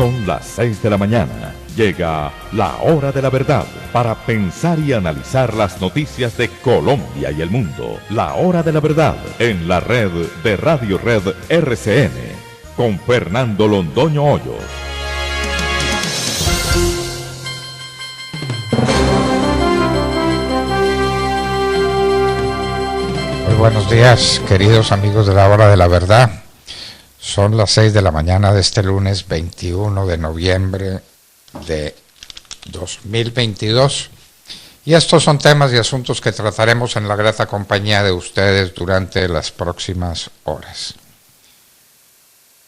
Son las 6 de la mañana. Llega la hora de la verdad para pensar y analizar las noticias de Colombia y el mundo. La hora de la verdad en la red de Radio Red RCN con Fernando Londoño Hoyos. Muy buenos días, queridos amigos de la hora de la verdad. Son las 6 de la mañana de este lunes 21 de noviembre de 2022 y estos son temas y asuntos que trataremos en la grata compañía de ustedes durante las próximas horas.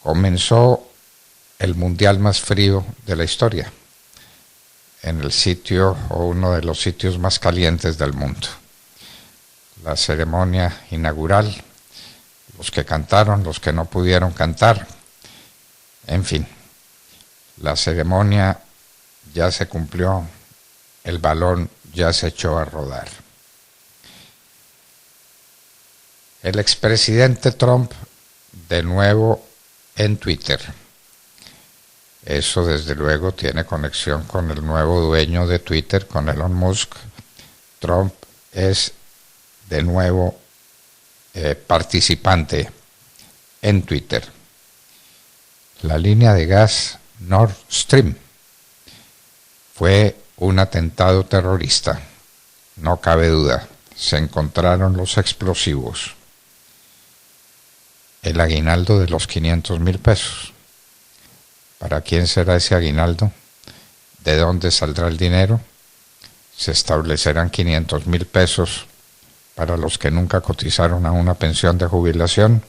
Comenzó el mundial más frío de la historia en el sitio o uno de los sitios más calientes del mundo. La ceremonia inaugural, los que cantaron, los que no pudieron cantar, en fin, la ceremonia ya se cumplió, el balón ya se echó a rodar. El expresidente Trump de nuevo en Twitter. Eso desde luego tiene conexión con el nuevo dueño de Twitter, con Elon Musk. Trump es de nuevo participante en Twitter. La línea de gas Nord Stream fue un atentado terrorista, no cabe duda. Se encontraron los explosivos. El aguinaldo de los 500,000 pesos. ¿Para quién será ese aguinaldo? ¿De dónde saldrá el dinero? Se establecerán 500,000 pesos para los que nunca cotizaron a una pensión de jubilación.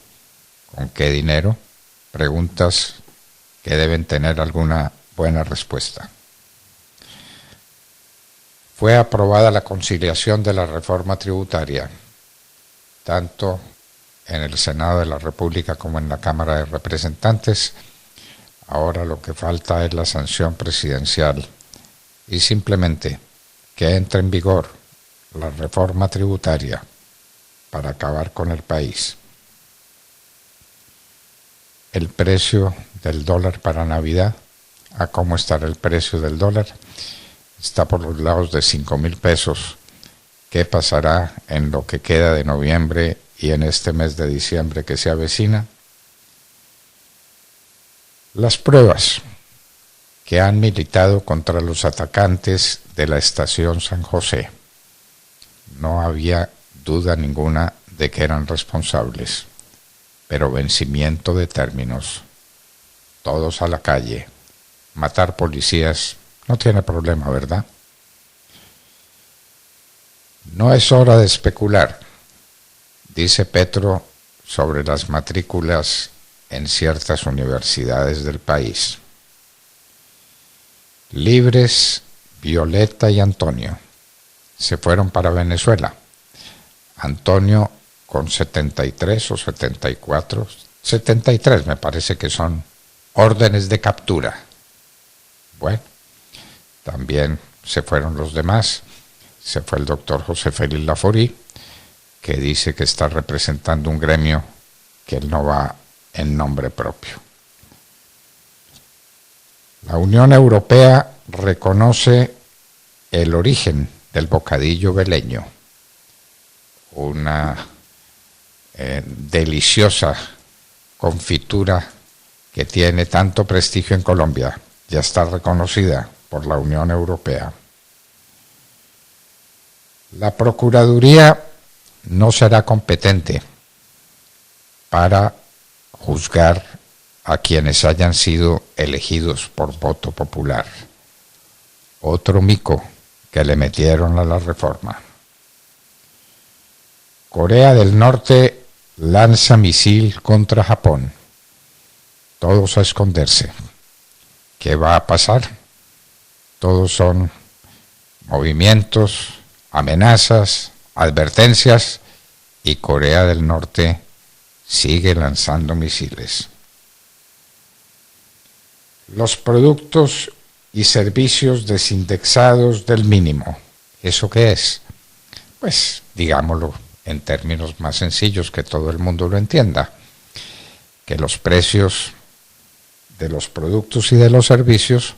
¿Con qué dinero? Preguntas que deben tener alguna buena respuesta. Fue aprobada la conciliación de la reforma tributaria, tanto en el Senado de la República como en la Cámara de Representantes. Ahora lo que falta es la sanción presidencial y simplemente que entre en vigor la reforma tributaria para acabar con el país. El precio del dólar para Navidad, ¿a cómo estará el precio del dólar? Está por los lados de 5,000 pesos. ¿Qué pasará en lo que queda de noviembre y en este mes de diciembre que se avecina? Las pruebas que han militado contra los atacantes de la estación San José. No había duda ninguna de que eran responsables, pero vencimiento de términos. Todos a la calle. Matar policías no tiene problema, ¿verdad? No es hora de especular, dice Petro sobre las matrículas en ciertas universidades del país. Libres Violeta y Antonio se fueron para Venezuela. Antonio con 73 o 74, 73 me parece que son órdenes de captura. Bueno, también se fueron los demás. Se fue el doctor José Félix Laforí, que dice que está representando un gremio que él no va en nombre propio. La Unión Europea reconoce el origen del bocadillo veleño, una deliciosa confitura que tiene tanto prestigio en Colombia, ya está reconocida por la Unión Europea. La Procuraduría no será competente para juzgar a quienes hayan sido elegidos por voto popular. Otro mico que le metieron a la reforma. Corea del Norte lanza misil contra Japón. Todos a esconderse. ¿Qué va a pasar? Todos son movimientos, amenazas, advertencias, y Corea del Norte sigue lanzando misiles. Los productos y servicios desindexados del mínimo. ¿Eso qué es? Pues digámoslo en términos más sencillos que todo el mundo lo entienda, que los precios de los productos y de los servicios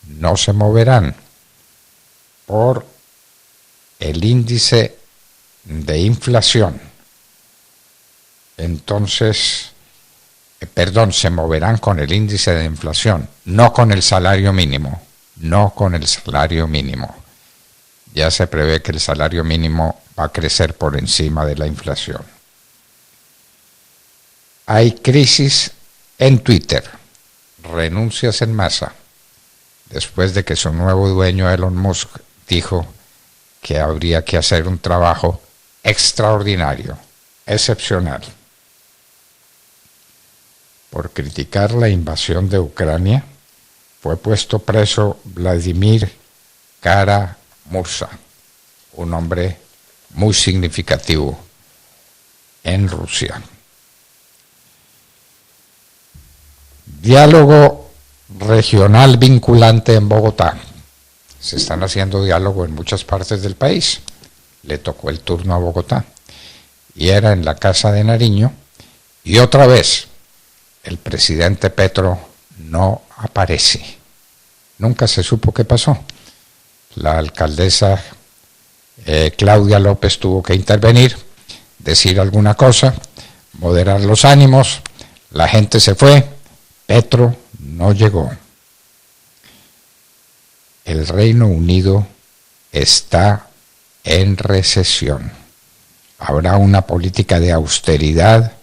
no se moverán por el índice de inflación. Entonces, se moverán con el índice de inflación, no con el salario mínimo, no con el salario mínimo. Ya se prevé que el salario mínimo va a crecer por encima de la inflación. Hay crisis en Twitter, renuncias en masa, después de que su nuevo dueño Elon Musk dijo que habría que hacer un trabajo extraordinario, excepcional. Por criticar la invasión de Ucrania, fue puesto preso Vladimir Kara-Murza, un hombre muy significativo en Rusia. Diálogo regional vinculante en Bogotá. Se están haciendo diálogo en muchas partes del país. Le tocó el turno a Bogotá. Y era en la Casa de Nariño. Y otra vez, el presidente Petro no aparece. Nunca se supo qué pasó. La alcaldesa Claudia López tuvo que intervenir, decir alguna cosa, moderar los ánimos. La gente se fue. Petro no llegó. El Reino Unido está en recesión. Habrá una política de austeridad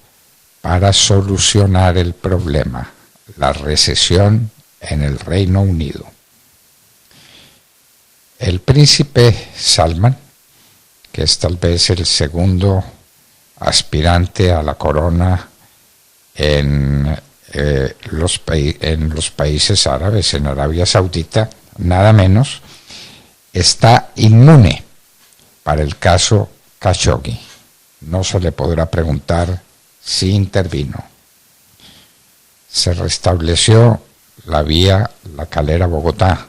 para solucionar el problema, la recesión en el Reino Unido. El príncipe Salman, que es tal vez el segundo aspirante a la corona en los países árabes, en Arabia Saudita, nada menos, está inmune para el caso Khashoggi. No se le podrá preguntar si intervino. Se restableció la vía La Calera-Bogotá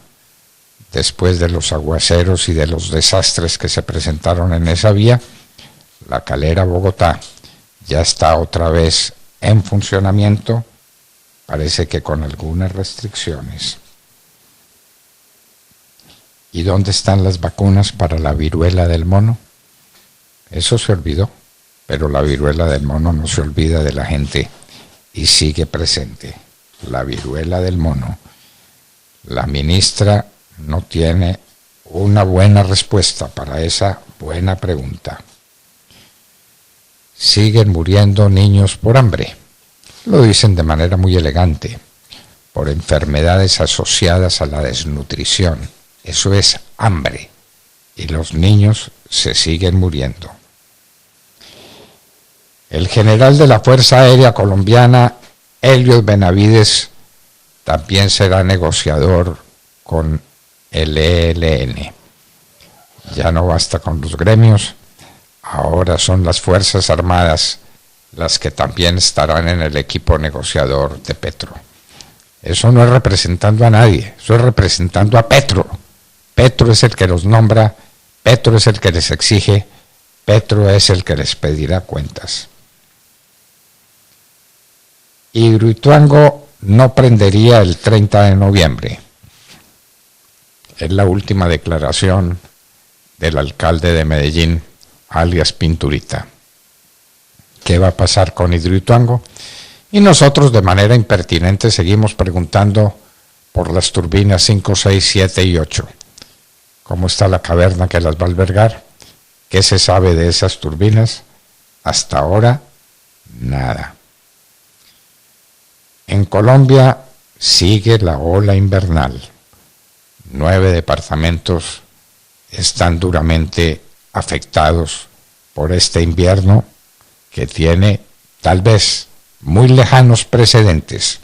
después de los aguaceros y de los desastres que se presentaron en esa vía. La Calera-Bogotá ya está otra vez en funcionamiento, parece que con algunas restricciones. ¿Y dónde están las vacunas para la viruela del mono? Eso se olvidó, pero la viruela del mono no se olvida de la gente y sigue presente. La viruela del mono. La ministra no tiene una buena respuesta para esa buena pregunta. Siguen muriendo niños por hambre. Lo dicen de manera muy elegante, por enfermedades asociadas a la desnutrición. Eso es hambre. Y los niños se siguen muriendo. El general de la Fuerza Aérea Colombiana, Helios Benavides, también será negociador con el ELN. Ya no basta con los gremios, ahora son las Fuerzas Armadas las que también estarán en el equipo negociador de Petro. Eso no es representando a nadie, eso es representando a Petro. Petro es el que los nombra, Petro es el que les exige, Petro es el que les pedirá cuentas. Hidroituango no prendería el 30 de noviembre. Es la última declaración del alcalde de Medellín, alias Pinturita. ¿Qué va a pasar con Hidroituango? Y nosotros de manera impertinente seguimos preguntando por las turbinas 5, 6, 7 y 8. ¿Cómo está la caverna que las va a albergar? ¿Qué se sabe de esas turbinas? Hasta ahora, nada. En Colombia sigue la ola invernal. 9 departamentos están duramente afectados por este invierno que tiene tal vez muy lejanos precedentes.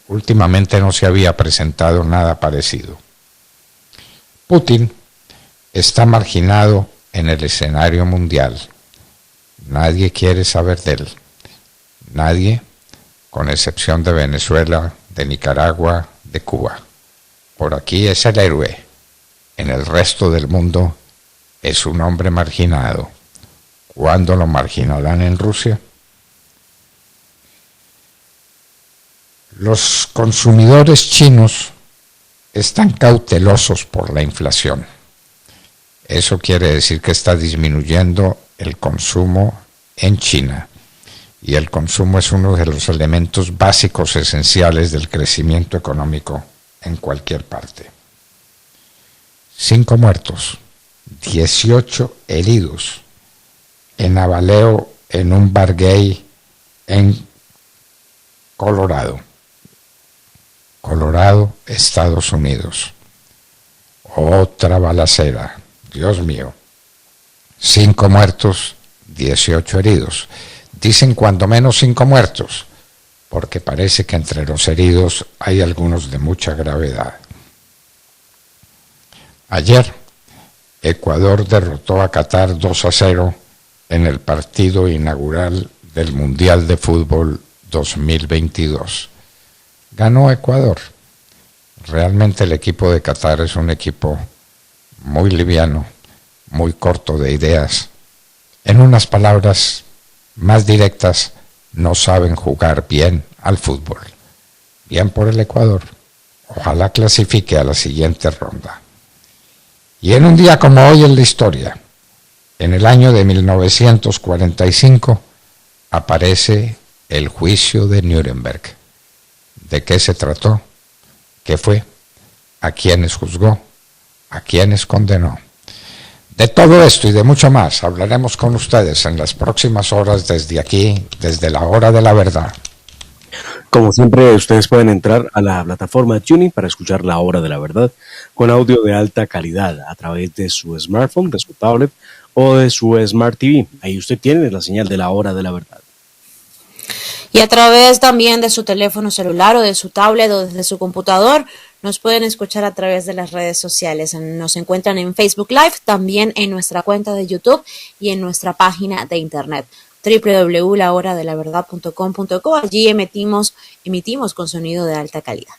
Últimamente no se había presentado nada parecido. Putin está marginado en el escenario mundial. Nadie quiere saber de él. Nadie, con excepción de Venezuela, de Nicaragua, de Cuba. Por aquí es el héroe. En el resto del mundo es un hombre marginado. ¿Cuándo lo marginarán en Rusia? Los consumidores chinos están cautelosos por la inflación. Eso quiere decir que está disminuyendo el consumo en China. Y el consumo es uno de los elementos básicos esenciales del crecimiento económico en cualquier parte. 5 muertos, 18 heridos en abaleo en un bar gay en Colorado, Estados Unidos. Otra balacera, Dios mío. 5 muertos, 18 heridos. Dicen cuando menos 5 muertos, porque parece que entre los heridos hay algunos de mucha gravedad. Ayer, Ecuador derrotó a Qatar 2-0 en el partido inaugural del Mundial de Fútbol 2022. Ganó Ecuador. Realmente el equipo de Qatar es un equipo muy liviano, muy corto de ideas. En unas palabras más directas, no saben jugar bien al fútbol. Bien por el Ecuador. Ojalá clasifique a la siguiente ronda. Y en un día como hoy en la historia, en el año de 1945, aparece el juicio de Nuremberg. ¿De qué se trató? ¿Qué fue? ¿A quiénes juzgó? ¿A quiénes condenó? De todo esto y de mucho más hablaremos con ustedes en las próximas horas desde aquí, desde la hora de la verdad. Como siempre, ustedes pueden entrar a la plataforma Tuning para escuchar La Hora de la Verdad con audio de alta calidad a través de su smartphone, de su tablet o de su Smart TV. Ahí usted tiene la señal de La Hora de la Verdad. Y a través también de su teléfono celular o de su tablet o desde su computador, nos pueden escuchar a través de las redes sociales. Nos encuentran en Facebook Live, también en nuestra cuenta de YouTube y en nuestra página de internet www.lahoradelaverdad.com.co. Allí emitimos con sonido de alta calidad.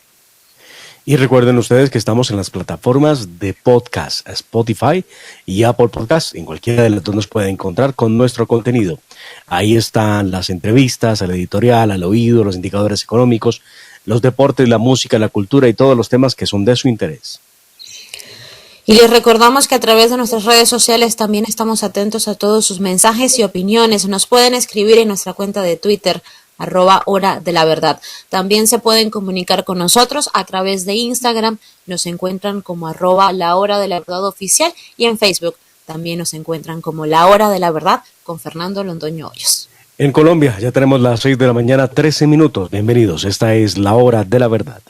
Y recuerden ustedes que estamos en las plataformas de podcast, Spotify y Apple Podcast. En cualquiera de las dos nos pueden encontrar con nuestro contenido. Ahí están las entrevistas, el editorial, al oído, los indicadores económicos, los deportes, la música, la cultura y todos los temas que son de su interés. Y les recordamos que a través de nuestras redes sociales también estamos atentos a todos sus mensajes y opiniones. Nos pueden escribir en nuestra cuenta de Twitter, @Hora de la Verdad. También se pueden comunicar con nosotros a través de Instagram. Nos encuentran como @La Hora de la Verdad Oficial y en Facebook también nos encuentran como La Hora de la Verdad con Fernando Londoño Hoyos. En Colombia ya tenemos las 6 de la mañana, 13 minutos. Bienvenidos, esta es La Hora de la Verdad.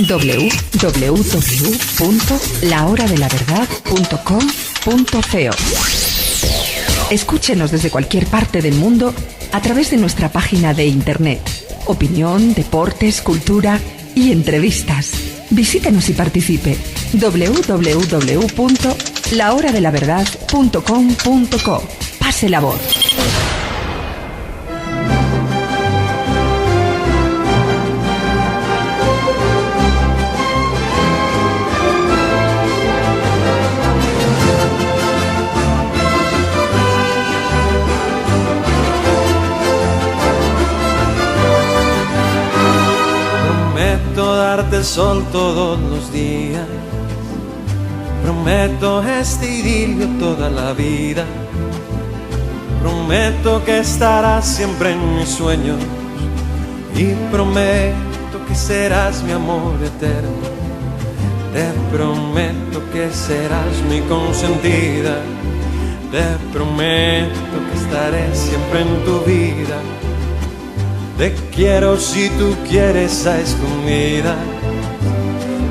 www.lahoradelaverdad.com.co. Escúchenos desde cualquier parte del mundo a través de nuestra página de internet. Opinión, deportes, cultura y entrevistas. Visítenos y participe. www.lahoradelaverdad.com.co. Pase la voz. Prometo darte sol todos los días, prometo este idilio toda la vida, prometo que estarás siempre en mis sueños y prometo que serás mi amor eterno. Te prometo que serás mi consentida, te prometo que estaré siempre en tu vida. Te quiero si tú quieres a escondidas.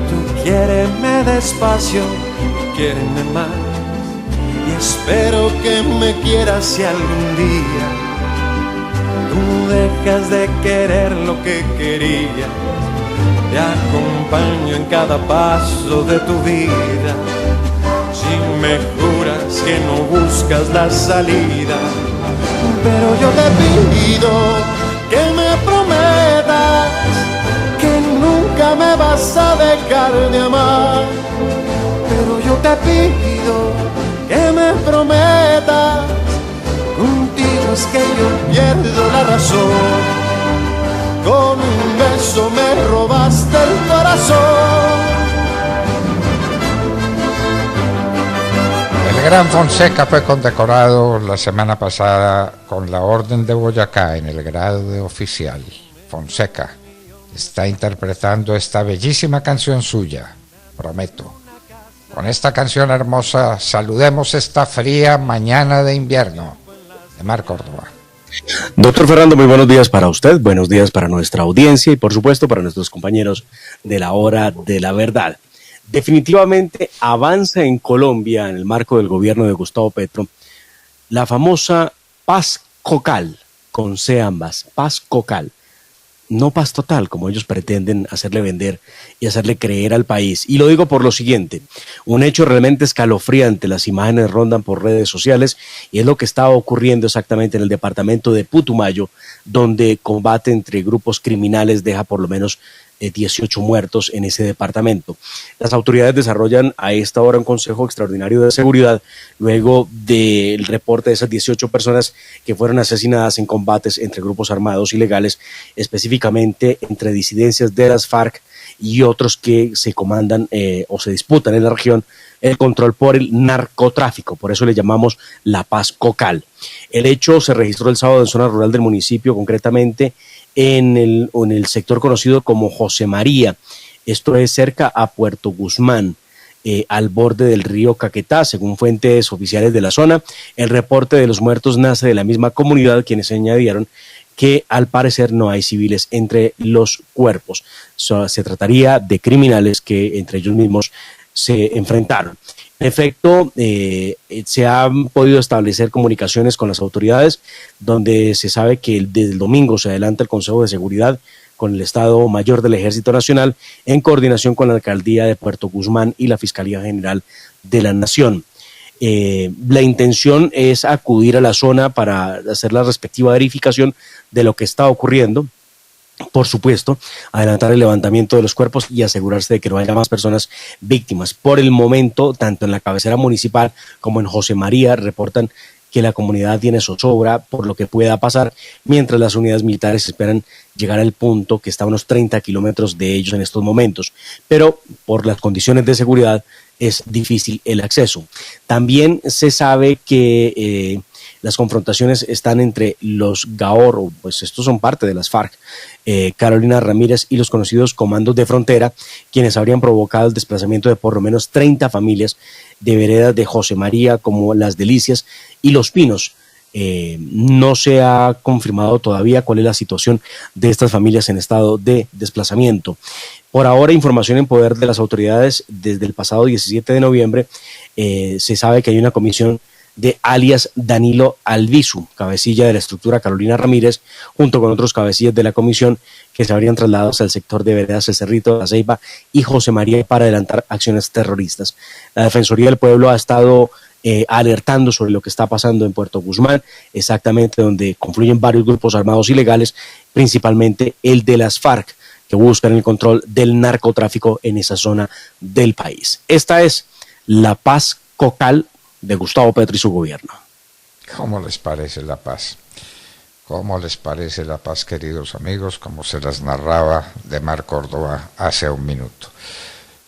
Tú quiéreme despacio, quiéreme más. Y espero que me quieras si algún día tú dejas de querer lo que quería. Te acompaño en cada paso de tu vida. Si me juras que no buscas la salida, pero yo te pido que me prometas que nunca me vas a dejar de amar. Pero yo te pido que me prometas, contigo es que yo pierdo la razón. con un beso me robaste el corazón. El gran Fonseca fue condecorado la semana pasada con la Orden de Boyacá en el grado de oficial. Fonseca está interpretando esta bellísima canción suya, Prometo. Con esta canción hermosa saludemos esta fría mañana de invierno de Mar Córdoba. Doctor Fernando, muy buenos días para usted, buenos días para nuestra audiencia y por supuesto para nuestros compañeros de la Hora de la Verdad. Definitivamente avanza en Colombia, en el marco del gobierno de Gustavo Petro, la famosa paz cocal, con C ambas, paz cocal. No paz total, como ellos pretenden hacerle vender y hacerle creer al país. Y lo digo por lo siguiente, un hecho realmente escalofriante, las imágenes rondan por redes sociales y es lo que está ocurriendo exactamente en el departamento de Putumayo, donde combate entre grupos criminales deja por lo menos 18 muertos en ese departamento. Las autoridades desarrollan a esta hora un consejo extraordinario de seguridad luego del reporte de esas 18 personas que fueron asesinadas en combates entre grupos armados ilegales, específicamente entre disidencias de las FARC y otros que se comandan o se disputan en la región el control por el narcotráfico, por eso le llamamos la paz cocal. El hecho se registró el sábado en zona rural del municipio, concretamente en el sector conocido como José María, esto es cerca a Puerto Guzmán, al borde del río Caquetá, según fuentes oficiales de la zona. El reporte de los muertos nace de la misma comunidad, quienes añadieron que al parecer no hay civiles entre los cuerpos. Se trataría de criminales que entre ellos mismos se enfrentaron. En efecto, se han podido establecer comunicaciones con las autoridades, donde se sabe que desde el domingo se adelanta el Consejo de Seguridad con el Estado Mayor del Ejército Nacional, en coordinación con la Alcaldía de Puerto Guzmán y la Fiscalía General de la Nación. La intención es acudir a la zona para hacer la respectiva verificación de lo que está ocurriendo. Por supuesto, adelantar el levantamiento de los cuerpos y asegurarse de que no haya más personas víctimas. Por el momento, tanto en la cabecera municipal como en José María reportan que la comunidad tiene zozobra por lo que pueda pasar, mientras las unidades militares esperan llegar al punto que está a unos 30 kilómetros de ellos en estos momentos. Pero por las condiciones de seguridad es difícil el acceso. También se sabe que las confrontaciones están entre los Gaor, pues estos son parte de las FARC, Carolina Ramírez y los conocidos comandos de frontera, quienes habrían provocado el desplazamiento de por lo menos 30 familias de veredas de José María como Las Delicias y Los Pinos. No se ha confirmado todavía cuál es la situación de estas familias en estado de desplazamiento. Por ahora, información en poder de las autoridades. Desde el pasado 17 de noviembre se sabe que hay una comisión de alias Danilo Albizu, cabecilla de la estructura Carolina Ramírez, junto con otros cabecillas de la comisión que se habrían trasladado hasta el sector de veredas El Cerrito, La Ceiba y José María para adelantar acciones terroristas. La Defensoría del Pueblo ha estado alertando sobre lo que está pasando en Puerto Guzmán, exactamente donde confluyen varios grupos armados ilegales, principalmente el de las FARC, que buscan el control del narcotráfico en esa zona del país. Esta es la paz cocal de Gustavo Petro y su gobierno. ¿Cómo les parece la paz? ¿Cómo les parece la paz, queridos amigos? Como se las narraba de Mar Córdoba hace un minuto.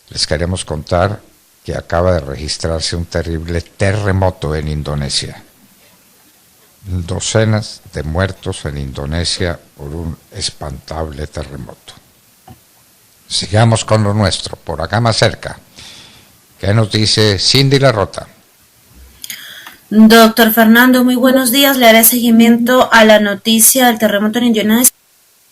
Les queremos contar que acaba de registrarse un terrible terremoto en Indonesia. Docenas de muertos en Indonesia por un espantable terremoto. Sigamos con lo nuestro, por acá más cerca. ¿Qué nos dice Cindy Larrota? Doctor Fernando, muy buenos días. Le haré seguimiento a la noticia del terremoto en Indonesia.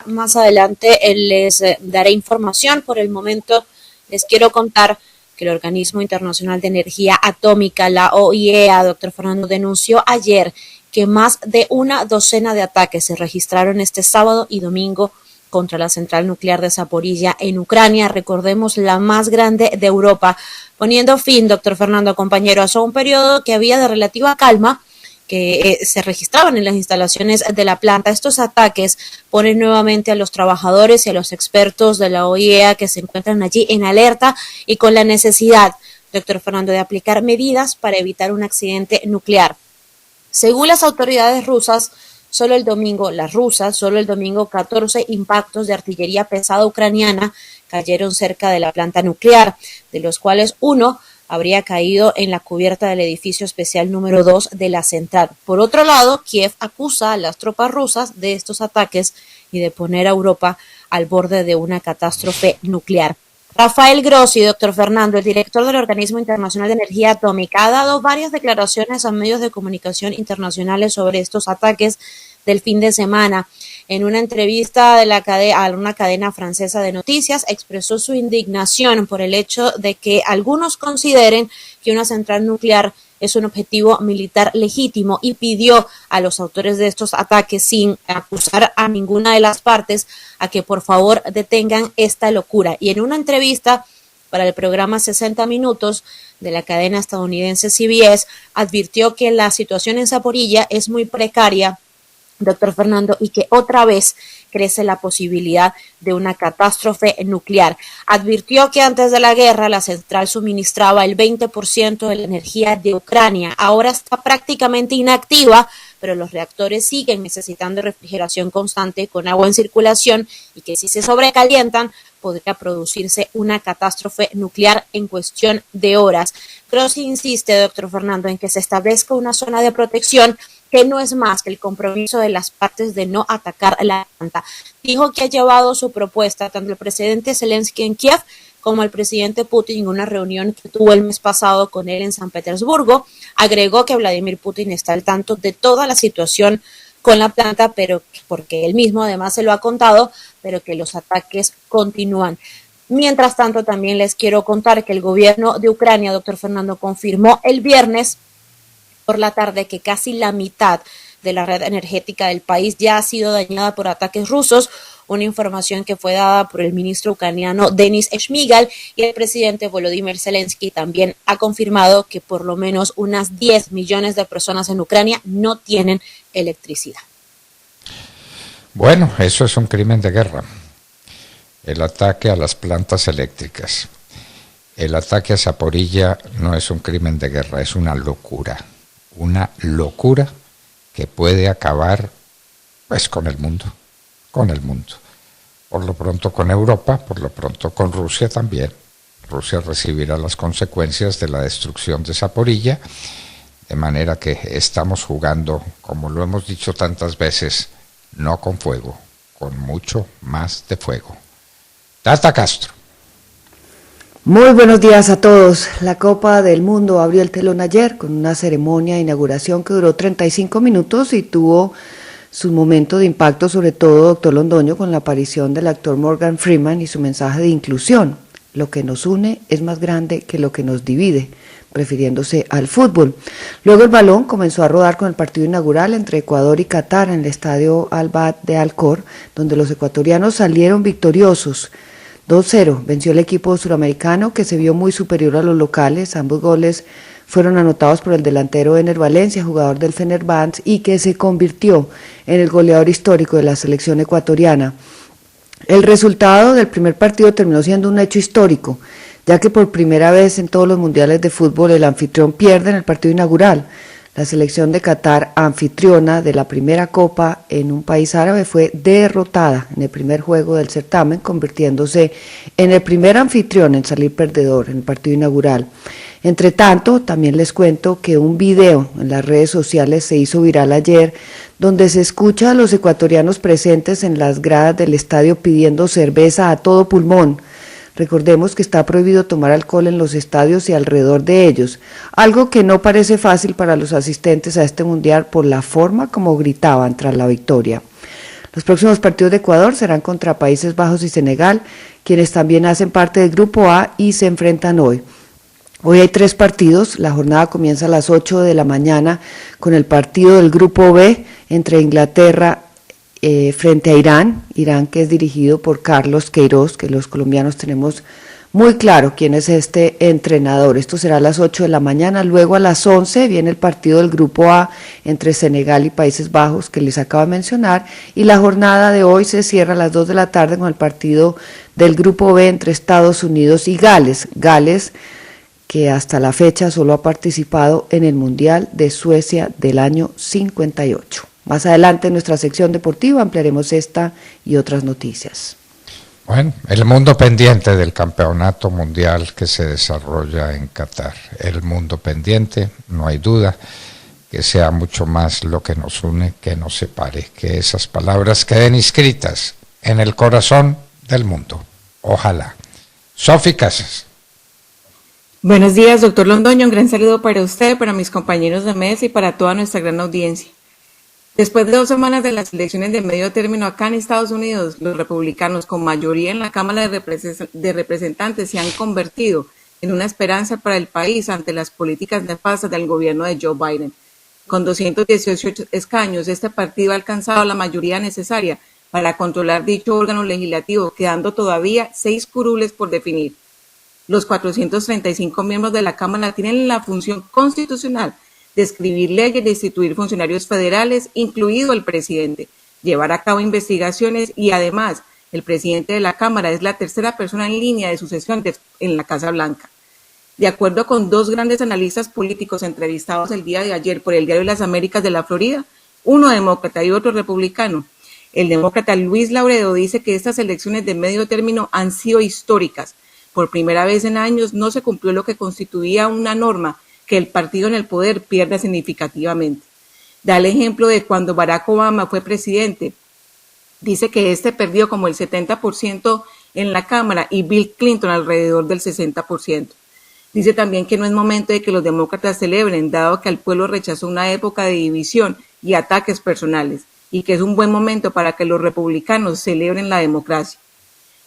Más adelante les daré información. Por el momento les quiero contar que el Organismo Internacional de Energía Atómica, la OIEA, doctor Fernando, denunció ayer que más de una docena de ataques se registraron este sábado y domingo contra la central nuclear de Zaporilla en Ucrania, recordemos la más grande de Europa, poniendo fin, doctor Fernando, compañeros, a un periodo que había de relativa calma que se registraban en las instalaciones de la planta. Estos ataques ponen nuevamente a los trabajadores y a los expertos de la OIEA que se encuentran allí en alerta y con la necesidad, doctor Fernando, de aplicar medidas para evitar un accidente nuclear. Según las autoridades rusas, Solo el domingo, las rusas, solo el domingo 14 impactos de artillería pesada ucraniana cayeron cerca de la planta nuclear, de los cuales uno habría caído en la cubierta del edificio especial número 2 de la central. Por otro lado, Kiev acusa a las tropas rusas de estos ataques y de poner a Europa al borde de una catástrofe nuclear. Rafael Grossi, doctor Fernando, el director del Organismo Internacional de Energía Atómica, ha dado varias declaraciones a medios de comunicación internacionales sobre estos ataques del fin de semana. En una entrevista a una cadena francesa de noticias, expresó su indignación por el hecho de que algunos consideren que una central nuclear es un objetivo militar legítimo y pidió a los autores de estos ataques, sin acusar a ninguna de las partes, a que por favor detengan esta locura. Y en una entrevista para el programa 60 Minutos de la cadena estadounidense CBS, advirtió que la situación en Zaporilla es muy precaria, doctor Fernando, y que otra vez crece la posibilidad de una catástrofe nuclear. Advirtió que antes de la guerra la central suministraba el 20% de la energía de Ucrania. Ahora está prácticamente inactiva, pero los reactores siguen necesitando refrigeración constante con agua en circulación y que si se sobrecalientan podría producirse una catástrofe nuclear en cuestión de horas. Grossi insiste, doctor Fernando, en que se establezca una zona de protección que no es más que el compromiso de las partes de no atacar la planta. Dijo que ha llevado su propuesta tanto el presidente Zelensky en Kiev como el presidente Putin en una reunión que tuvo el mes pasado con él en San Petersburgo. Agregó que Vladimir Putin está al tanto de toda la situación con la planta, pero porque él mismo además se lo ha contado, pero que los ataques continúan. Mientras tanto, también les quiero contar que el gobierno de Ucrania, doctor Fernando, confirmó el viernes por la tarde que casi la mitad de la red energética del país ya ha sido dañada por ataques rusos, una información que fue dada por el ministro ucraniano Denis Shmyhal, y el presidente Volodymyr Zelensky también ha confirmado que por lo menos unas 10 millones de personas en Ucrania no tienen electricidad. Bueno, eso es un crimen de guerra. El ataque a las plantas eléctricas. El ataque a Zaporilla no es un crimen de guerra, es una locura. Una locura que puede acabar pues con el mundo. Por lo pronto con Europa, por lo pronto con Rusia también. Rusia recibirá las consecuencias de la destrucción de Zaporilla, de manera que estamos jugando, como lo hemos dicho tantas veces, no con fuego, con mucho más de fuego. Tata Castro. Muy buenos días a todos. La Copa del Mundo abrió el telón ayer con una ceremonia de inauguración que duró 35 minutos y tuvo su momento de impacto, sobre todo, doctor Londoño, con la aparición del actor Morgan Freeman y su mensaje de inclusión. Lo que nos une es más grande que lo que nos divide, refiriéndose al fútbol. Luego el balón comenzó a rodar con el partido inaugural entre Ecuador y Qatar en el estadio Al-Bayt de Alcor, donde los ecuatorianos salieron victoriosos. 2-0 venció el equipo suramericano, que se vio muy superior a los locales. Ambos goles fueron anotados por el delantero Ener Valencia, jugador del Fenerbahce, y que se convirtió en el goleador histórico de la selección ecuatoriana. El resultado del primer partido terminó siendo un hecho histórico, ya que por primera vez en todos los mundiales de fútbol el anfitrión pierde en el partido inaugural. La selección de Qatar, anfitriona de la primera copa en un país árabe, fue derrotada en el primer juego del certamen, convirtiéndose en el primer anfitrión en salir perdedor en el partido inaugural. Entre tanto, también les cuento que un video en las redes sociales se hizo viral ayer, donde se escucha a los ecuatorianos presentes en las gradas del estadio pidiendo cerveza a todo pulmón. Recordemos que está prohibido tomar alcohol en los estadios y alrededor de ellos, algo que no parece fácil para los asistentes a este mundial por la forma como gritaban tras la victoria. Los próximos partidos de Ecuador serán contra Países Bajos y Senegal, quienes también hacen parte del Grupo A y se enfrentan hoy. Hoy hay 3 partidos, la jornada comienza a las 8 de la mañana con el partido del Grupo B entre Inglaterra frente a Irán que es dirigido por Carlos Queiroz, que los colombianos tenemos muy claro quién es este entrenador. Esto será a las 8 de la mañana, luego a las 11 viene el partido del Grupo A entre Senegal y Países Bajos, que les acabo de mencionar, y la jornada de hoy se cierra a las 2 de la tarde con el partido del Grupo B entre Estados Unidos y Gales, que hasta la fecha solo ha participado en el Mundial de Suecia del año 58. Más adelante en nuestra sección deportiva ampliaremos esta y otras noticias. Bueno, el mundo pendiente del campeonato mundial que se desarrolla en Qatar. El mundo pendiente, no hay duda, que sea mucho más lo que nos une que nos separe, que esas palabras queden inscritas en el corazón del mundo. Ojalá. Sofi Casas. Buenos días, doctor Londoño. Un gran saludo para usted, para mis compañeros de mesa y para toda nuestra gran audiencia. Después de 2 semanas de las elecciones de medio término acá en Estados Unidos, los republicanos con mayoría en la Cámara de Representantes se han convertido en una esperanza para el país ante las políticas nefastas del gobierno de Joe Biden. Con 218 escaños, este partido ha alcanzado la mayoría necesaria para controlar dicho órgano legislativo, quedando todavía 6 curules por definir. Los 435 miembros de la Cámara tienen la función constitucional de escribir leyes, de instituir funcionarios federales, incluido el presidente, llevar a cabo investigaciones y además el presidente de la Cámara es la tercera persona en línea de sucesión en la Casa Blanca. De acuerdo con 2 grandes analistas políticos entrevistados el día de ayer por el Diario de las Américas de la Florida, uno demócrata y otro republicano, el demócrata Luis Lauredo dice que estas elecciones de medio término han sido históricas. Por primera vez en años no se cumplió lo que constituía una norma que el partido en el poder pierda significativamente. Da el ejemplo de cuando Barack Obama fue presidente. Dice que este perdió como el 70% en la Cámara y Bill Clinton alrededor del 60%. Dice también que no es momento de que los demócratas celebren, dado que el pueblo rechazó una época de división y ataques personales, y que es un buen momento para que los republicanos celebren la democracia.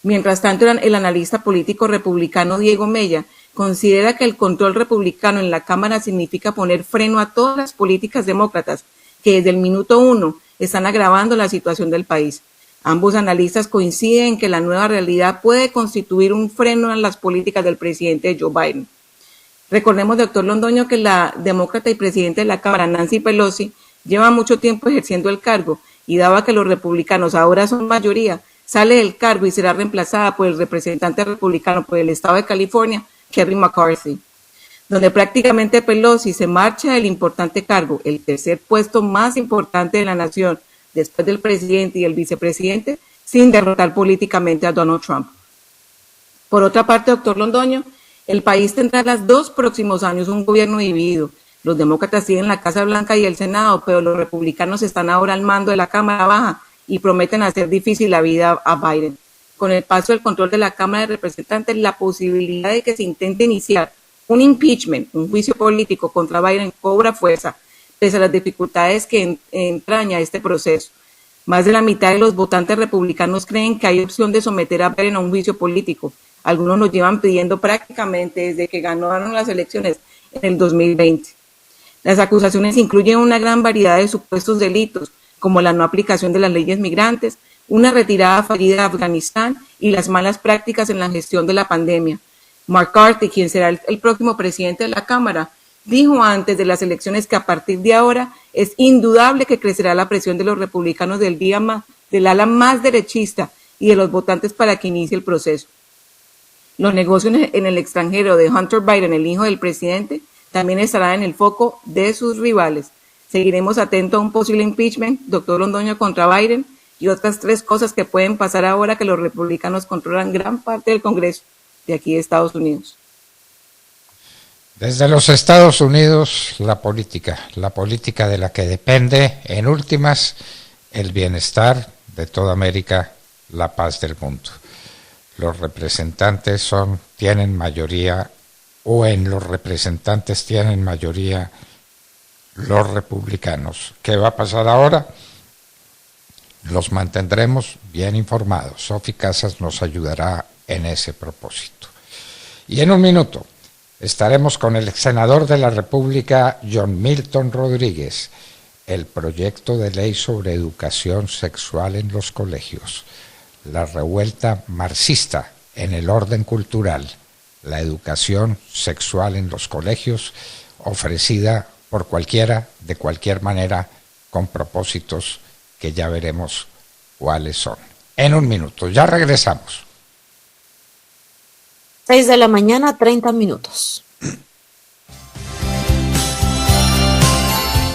Mientras tanto, el analista político republicano Diego Mella considera que el control republicano en la Cámara significa poner freno a todas las políticas demócratas que desde el minuto 1 están agravando la situación del país. Ambos analistas coinciden en que la nueva realidad puede constituir un freno en las políticas del presidente Joe Biden. Recordemos, doctor Londoño, que la demócrata y presidenta de la Cámara, Nancy Pelosi, lleva mucho tiempo ejerciendo el cargo y dado que los republicanos ahora son mayoría, sale del cargo y será reemplazada por el representante republicano por el estado de California, Kevin McCarthy, donde prácticamente Pelosi se marcha del importante cargo, el tercer puesto más importante de la nación, después del presidente y el vicepresidente, sin derrotar políticamente a Donald Trump. Por otra parte, doctor Londoño, el país tendrá los 2 próximos años un gobierno dividido. Los demócratas tienen la Casa Blanca y el Senado, pero los republicanos están ahora al mando de la Cámara Baja y prometen hacer difícil la vida a Biden. Con el paso del control de la Cámara de Representantes, la posibilidad de que se intente iniciar un impeachment, un juicio político contra Biden cobra fuerza, pese a las dificultades que entraña este proceso. Más de la mitad de los votantes republicanos creen que hay opción de someter a Biden a un juicio político. Algunos lo llevan pidiendo prácticamente desde que ganaron las elecciones en el 2020. Las acusaciones incluyen una gran variedad de supuestos delitos, como la no aplicación de las leyes migrantes, una retirada fallida de Afganistán y las malas prácticas en la gestión de la pandemia. McCarthy, quien será el próximo presidente de la Cámara, dijo antes de las elecciones que a partir de ahora es indudable que crecerá la presión de los republicanos del ala más derechista y de los votantes para que inicie el proceso. Los negocios en el extranjero de Hunter Biden, el hijo del presidente, también estarán en el foco de sus rivales. Seguiremos atentos a un posible impeachment, doctor Londoño, contra Biden y otras 3 cosas que pueden pasar ahora que los republicanos controlan gran parte del Congreso de aquí de Estados Unidos. Desde los Estados Unidos, la política de la que depende, en últimas, el bienestar de toda América, la paz del mundo. Los representantes tienen mayoría, o en los representantes tienen mayoría los republicanos. ¿Qué va a pasar ahora? Los mantendremos bien informados. Sofi Casas nos ayudará en ese propósito. Y en un minuto estaremos con el senador de la República, John Milton Rodríguez, el proyecto de ley sobre educación sexual en los colegios, la revuelta marxista en el orden cultural, la educación sexual en los colegios, ofrecida por cualquiera, de cualquier manera, con propósitos que ya veremos cuáles son. En un minuto, ya regresamos. 6 de la mañana, 30 minutos.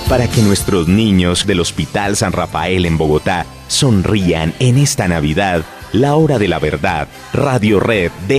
para que nuestros niños del Hospital San Rafael en Bogotá sonrían en esta Navidad. La hora de la verdad, Radio Red de